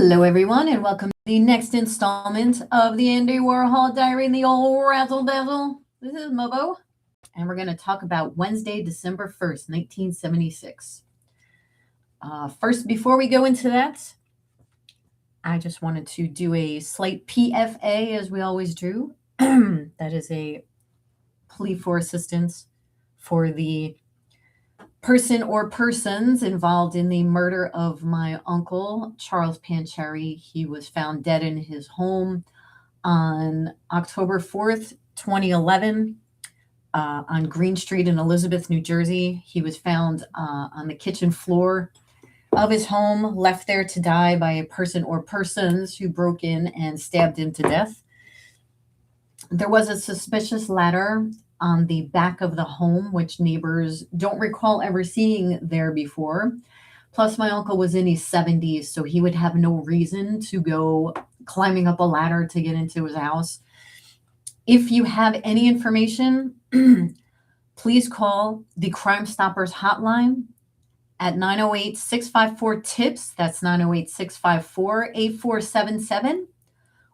Hello, everyone, and welcome to the next installment of the Andy Warhol Diary and the old Razzle Dazzle. This is Mobo, and we're going to talk about Wednesday, December 1st, 1976. First, before we go into that, I just wanted to do a slight PFA, as we always do. That is a plea for assistance for the person or persons involved in the murder of my uncle, Charles Pancheri. He was found dead in his home on October 4th, 2011, on Green Street in Elizabeth, New Jersey. He was found on the kitchen floor of his home, left there to die by a person or persons who broke in and stabbed him to death. There was a suspicious ladder on the back of the home, which neighbors don't recall ever seeing there before. Plus, my uncle was in his 70s, so he would have no reason to go climbing up a ladder to get into his house. If you have any information, please call the Crime Stoppers hotline at 908-654-TIPS. That's 908-654-8477.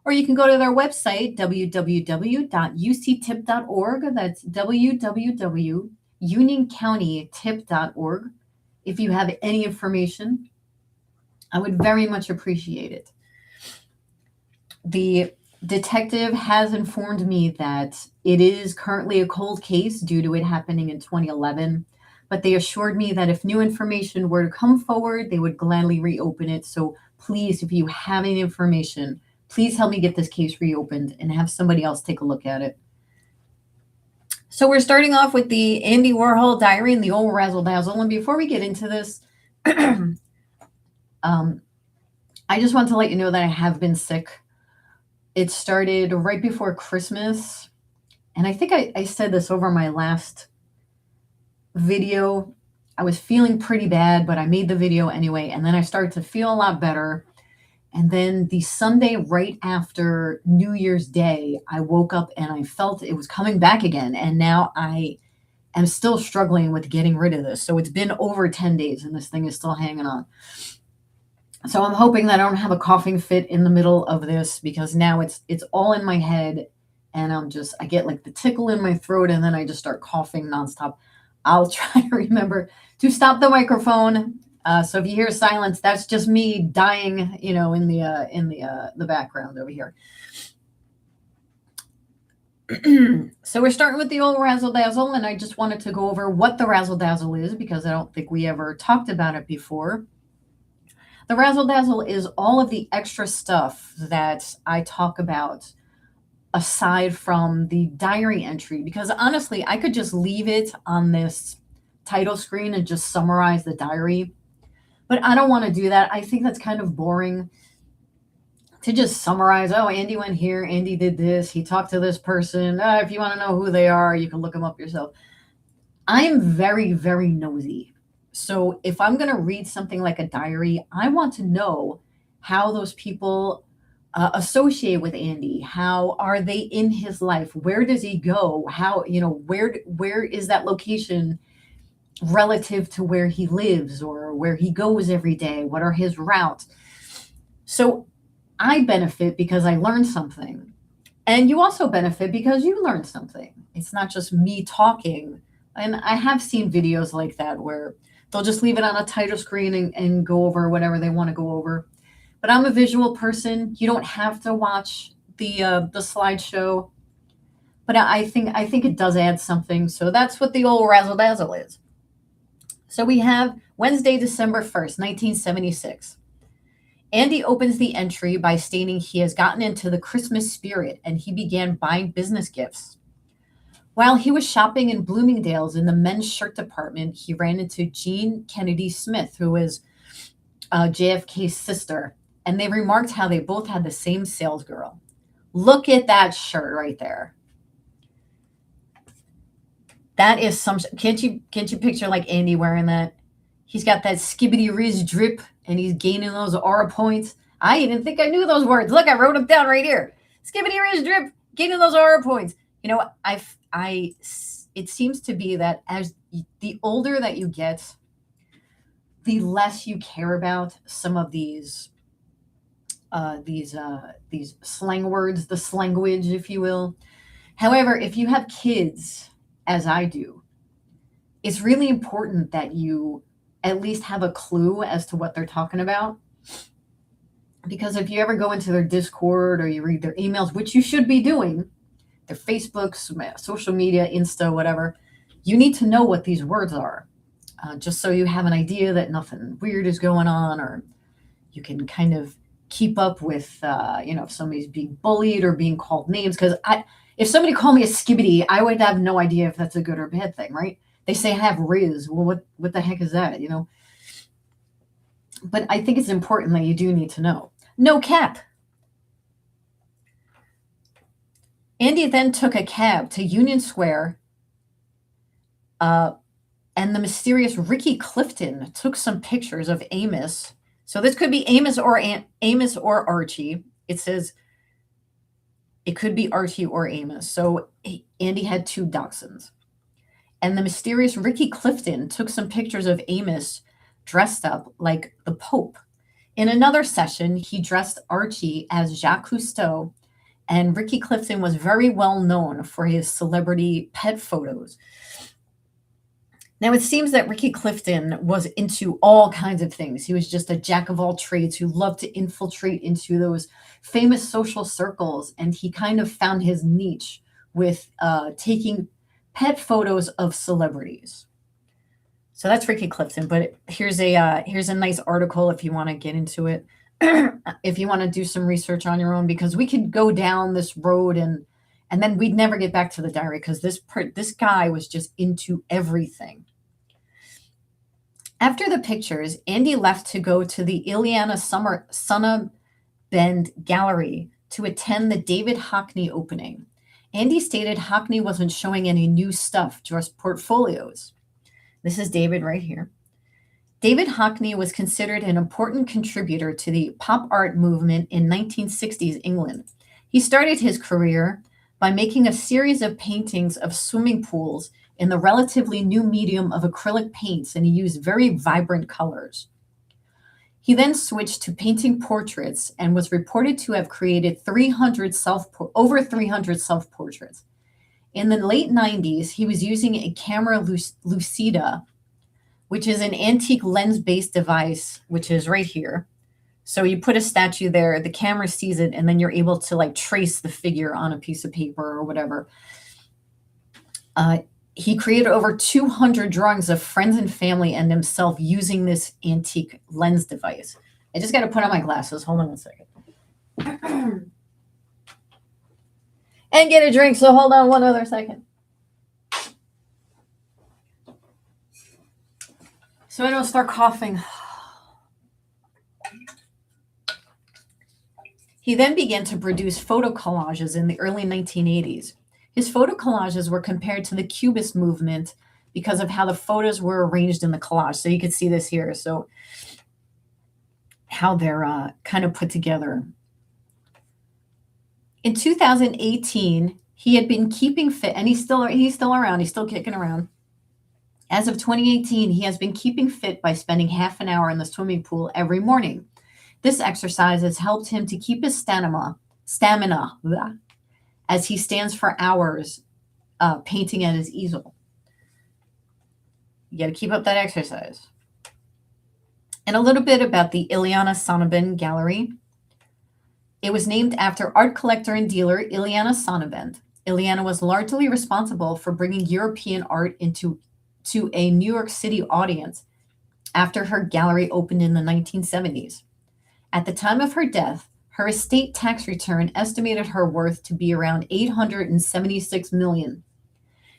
Or you can go to their website, www.uctip.org. That's www.unioncountytip.org. If you have any information, I would very much appreciate it. The detective has informed me that it is currently a cold case due to it happening in 2011, but they assured me that if new information were to come forward, they would gladly reopen it. So please, if you have any information, please help me get this case reopened and have somebody else take a look at it. So we're starting off with the Andy Warhol Diary and the old Razzle Dazzle. And before we get into this, I just want to let you know that I have been sick. It started right before Christmas. And I think I said this over my last video. I was feeling pretty bad, but I made the video anyway. And then I started to feel a lot better. And then the Sunday right after New Year's Day, I woke up and I felt it was coming back again. And now I am still struggling with getting rid of this. So it's been over 10 days and this thing is still hanging on. So I'm hoping that I don't have a coughing fit in the middle of this, because now it's all in my head and I get like the tickle in my throat and then I just start coughing nonstop. I'll try to remember to stop the microphone. So if you hear silence, that's just me dying, in the background over here. So we're starting with the old Razzle Dazzle, and I just wanted to go over what the Razzle Dazzle is, because I don't think we ever talked about it before. The Razzle Dazzle is all of the extra stuff that I talk about aside from the diary entry, because honestly, I could just leave it on this title screen and just summarize the diary. But I don't want to do that. I think that's kind of boring to just summarize. Oh, Andy went here. Andy did this. He talked to this person. If you want to know who they are, you can look them up yourself. I'm very, very nosy. So if I'm going to read something like a diary, I want to know how those people associate with Andy. How are they in his life? Where does he go? How, where is that location relative to where he lives or where he goes every day? What are his routes? So I benefit because I learned something. And you also benefit because you learned something. It's not just me talking. And I have seen videos like that where they'll just leave it on a title screen and go over whatever they want to go over. But I'm a visual person. You don't have to watch the slideshow. But I think it does add something. So that's what the old Razzle Dazzle is. So we have Wednesday, December 1st, 1976. Andy opens the entry by stating he has gotten into the Christmas spirit and he began buying business gifts. While he was shopping in Bloomingdale's in the men's shirt department, he ran into Jean Kennedy Smith, who is JFK's sister, and they remarked how they both had the same salesgirl. Look at that shirt right there. That is some. Can't you picture like Andy wearing that? He's got that skibbity riz drip, and he's gaining those aura points. I even think I knew those words. Look, I wrote them down right here. Skibbity riz drip, gaining those aura points. It seems to be that as the older that you get, the less you care about some of these these slang words, the slanguage, if you will. However, if you have kids, as I do, it's really important that you at least have a clue as to what they're talking about. Because if you ever go into their Discord or you read their emails, which you should be doing, their Facebooks, social media, Insta, whatever, you need to know what these words are, just so you have an idea that nothing weird is going on, or you can kind of keep up with, if somebody's being bullied or being called names. Because if somebody called me a skibbity, I would have no idea if that's a good or bad thing, right? They say I have Riz. Well, what the heck is that, But I think it's important that you do need to know. No cap. Andy then took a cab to Union Square, and the mysterious Ricky Clifton took some pictures of Amos. So this could be Amos or Archie. It says it could be Archie or Amos. So Andy had two dachshunds. And the mysterious Ricky Clifton took some pictures of Amos dressed up like the Pope. In another session, he dressed Archie as Jacques Cousteau, and Ricky Clifton was very well known for his celebrity pet photos. Now, it seems that Ricky Clifton was into all kinds of things. He was just a jack of all trades who loved to infiltrate into those famous social circles, and he kind of found his niche with taking pet photos of celebrities. So that's Ricky Clifton, but here's a nice article if you want to get into it, if you want to do some research on your own, because we could go down this road and then we'd never get back to the diary, because this guy was just into everything. After the pictures, Andy left to go to the Illeana Sonnabend Gallery to attend the David Hockney opening. Andy stated Hockney wasn't showing any new stuff, just portfolios. This is David right here. David Hockney was considered an important contributor to the pop art movement in 1960s England. He started his career by making a series of paintings of swimming pools in the relatively new medium of acrylic paints, and he used very vibrant colors. He then switched to painting portraits and was reported to have created over 300 self-portraits. In the late 90s, he was using a camera lucida, which is an antique lens-based device, which is right here. So you put a statue there, the camera sees it, and then you're able to trace the figure on a piece of paper or whatever. He created over 200 drawings of friends and family and himself using this antique lens device. I just got to put on my glasses. Hold on one second. And get a drink, so hold on one other second. So I don't start coughing. He then began to produce photo collages in the early 1980s. His photo collages were compared to the Cubist movement because of how the photos were arranged in the collage. So you can see this here. So how they're kind of put together. In 2018, he had been keeping fit, and he's still around. He's still kicking around. As of 2018, he has been keeping fit by spending half an hour in the swimming pool every morning. This exercise has helped him to keep his stamina, as he stands for hours painting at his easel. You got to keep up that exercise. And a little bit about the Illeana Sonnabend Gallery. It was named after art collector and dealer Illeana Sonnabend. Illeana was largely responsible for bringing European art to a New York City audience after her gallery opened in the 1970s. At the time of her death, her estate tax return estimated her worth to be around $876 million.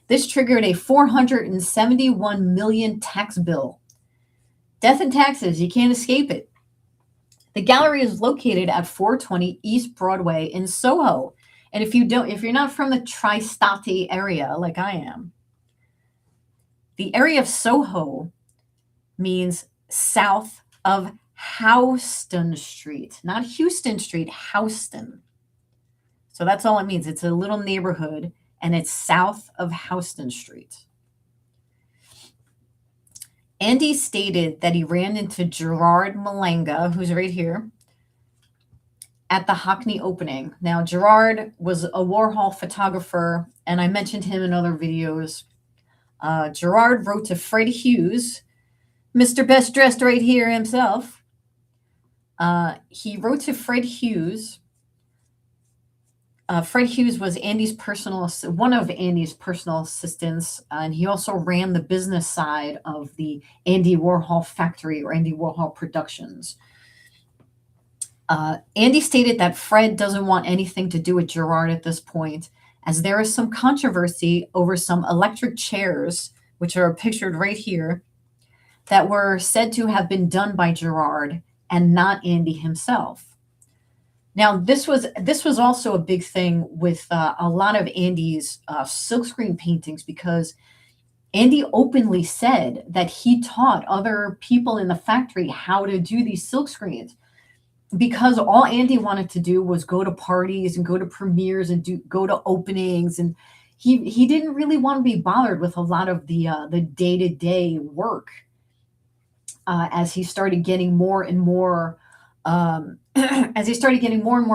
This triggered a $471 million tax bill. Death and taxes, you can't escape it. The gallery is located at 420 East Broadway in Soho. And if you're not from the Tri-State area like I am, the area of Soho means south of Houston Street, not Houston Street, Houston. So that's all it means. It's a little neighborhood, and it's south of Houston Street. Andy stated that he ran into Gerard Melanga, who's right here, at the Hockney opening. Now, Gerard was a Warhol photographer, and I mentioned him in other videos. Gerard wrote to Fred Hughes, Mr. Best Dressed right here himself. He wrote to Fred Hughes. Fred Hughes was one of Andy's personal assistants, and he also ran the business side of the Andy Warhol factory or Andy Warhol Productions. Andy stated that Fred doesn't want anything to do with Gerard at this point, as there is some controversy over some electric chairs, which are pictured right here, that were said to have been done by Gerard and not Andy himself. Now, this was also a big thing with a lot of Andy's silkscreen paintings, because Andy openly said that he taught other people in the factory how to do these silkscreens, because all Andy wanted to do was go to parties and go to premieres and go to openings, and he didn't really want to be bothered with a lot of the day-to-day work. As he started getting more and more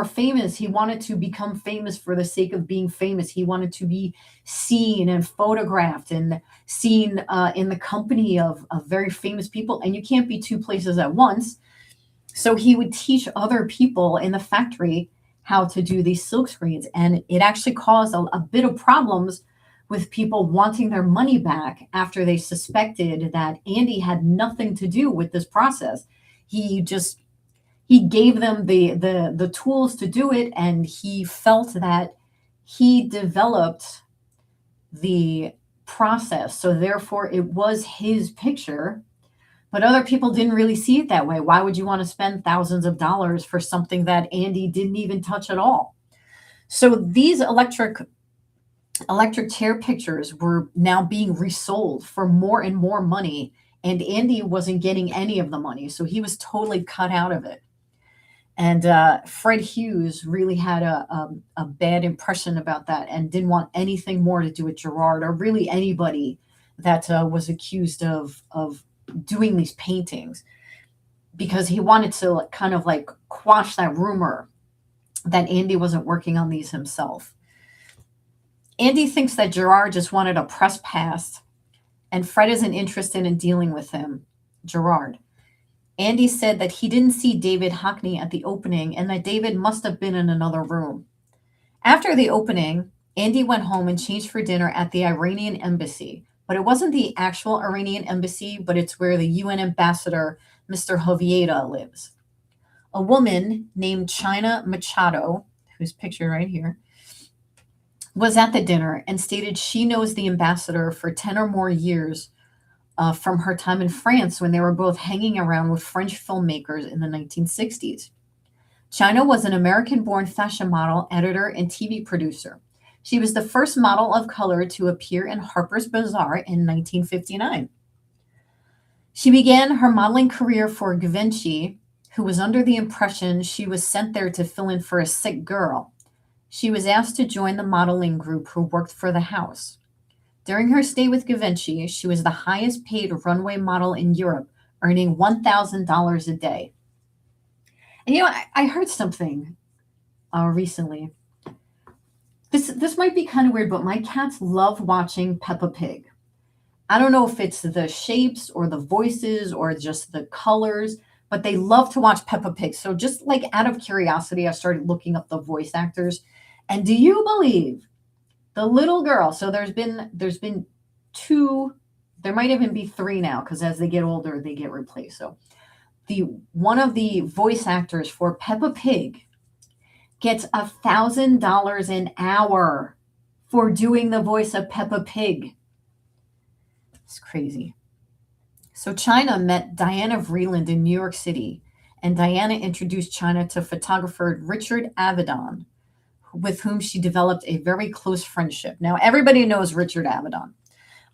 famous, he wanted to become famous for the sake of being famous. He wanted to be seen and photographed and seen in the company of very famous people, and you can't be two places at once. So he would teach other people in the factory how to do these silk screens, and it actually caused a bit of problems with people wanting their money back after they suspected that Andy had nothing to do with this process. He gave them the tools to do it, and he felt that he developed the process, so therefore it was his picture. But other people didn't really see it that way. Why would you want to spend thousands of dollars for something that Andy didn't even touch at all? So these electric chair pictures were now being resold for more and more money, and Andy wasn't getting any of the money, so he was totally cut out of it. And Fred Hughes really had a bad impression about that and didn't want anything more to do with Gerard or really anybody that was accused of doing these paintings, because he wanted to kind of like quash that rumor that Andy wasn't working on these himself. Andy thinks that Gerard just wanted a press pass, and Fred isn't interested in dealing with him, Gerard. Andy said that he didn't see David Hockney at the opening and that David must have been in another room. After the opening, Andy went home and changed for dinner at the Iranian embassy. But it wasn't the actual Iranian embassy, but it's where the UN ambassador, Mr. Hovieda, lives. A woman named China Machado, who's pictured right here, was at the dinner and stated she knows the ambassador for 10 or more years from her time in France when they were both hanging around with French filmmakers in the 1960s. China was an American-born fashion model, editor, and TV producer. She was the first model of color to appear in Harper's Bazaar in 1959. She began her modeling career for Givenchy, who was under the impression she was sent there to fill in for a sick girl. She was asked to join the modeling group who worked for the house. During her stay with Givenchy, she was the highest paid runway model in Europe, earning $1,000 a day. And I heard something recently. This might be kind of weird, but my cats love watching Peppa Pig. I don't know if it's the shapes or the voices or just the colors, but they love to watch Peppa Pig. So just like out of curiosity, I started looking up the voice actors. And do you believe the little girl? So there's been two, there might even be three now, because as they get older, they get replaced. So one of the voice actors for Peppa Pig gets $1,000 an hour for doing the voice of Peppa Pig. It's crazy. So China met Diana Vreeland in New York City, and Diana introduced China to photographer Richard Avedon, with whom she developed a very close friendship. Now, everybody knows Richard Avedon.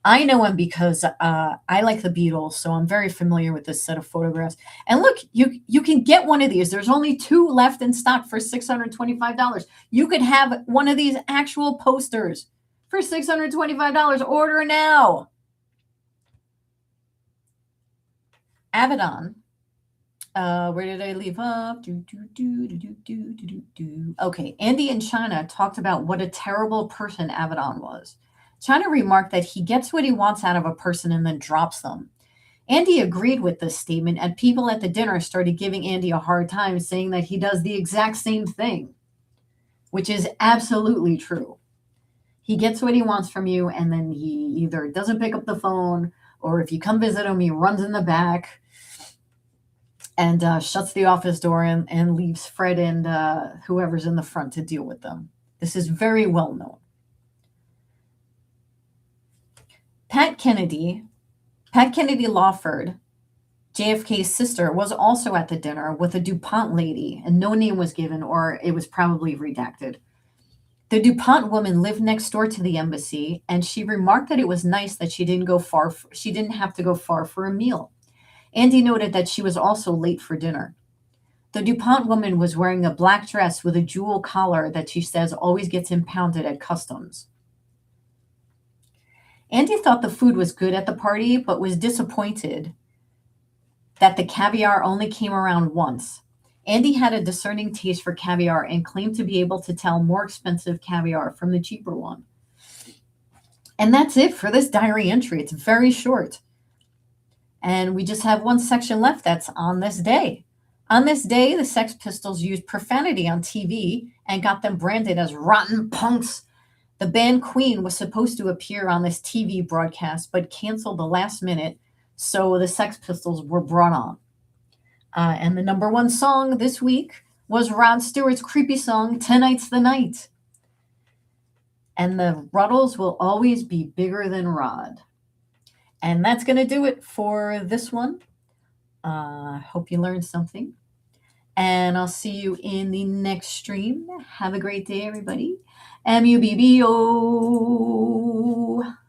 I know him because I like the Beatles, so I'm very familiar with this set of photographs. And look, you can get one of these. There's only 2 left in stock for $625. You could have one of these actual posters for $625. Order now. Avedon Where did I leave off? Okay, Andy and China talked about what a terrible person Avedon was. China remarked that he gets what he wants out of a person and then drops them. Andy agreed with this statement, and people at the dinner started giving Andy a hard time, saying that he does the exact same thing, which is absolutely true. He gets what he wants from you, and then he either doesn't pick up the phone, or if you come visit him, he runs in the back and shuts the office door and leaves Fred and whoever's in the front to deal with them. This is very well known. Pat Kennedy Lawford, JFK's sister, was also at the dinner with a DuPont lady, and no name was given, or it was probably redacted. The DuPont woman lived next door to the embassy, and she remarked that it was nice that she didn't have to go far for a meal. Andy noted that she was also late for dinner. The DuPont woman was wearing a black dress with a jewel collar that she says always gets impounded at customs. Andy thought the food was good at the party, but was disappointed that the caviar only came around once. Andy had a discerning taste for caviar and claimed to be able to tell more expensive caviar from the cheaper one. And that's it for this diary entry. It's very short. And we just have one section left that's on this day. On this day, the Sex Pistols used profanity on TV and got them branded as rotten punks. The band Queen was supposed to appear on this TV broadcast, but canceled the last minute, so the Sex Pistols were brought on. And the number one song this week was Rod Stewart's creepy song, Tonight's the Night. And the Ruddles will always be bigger than Rod. And that's going to do it for this one. Hope you learned something. And I'll see you in the next stream. Have a great day, everybody. MUBBO.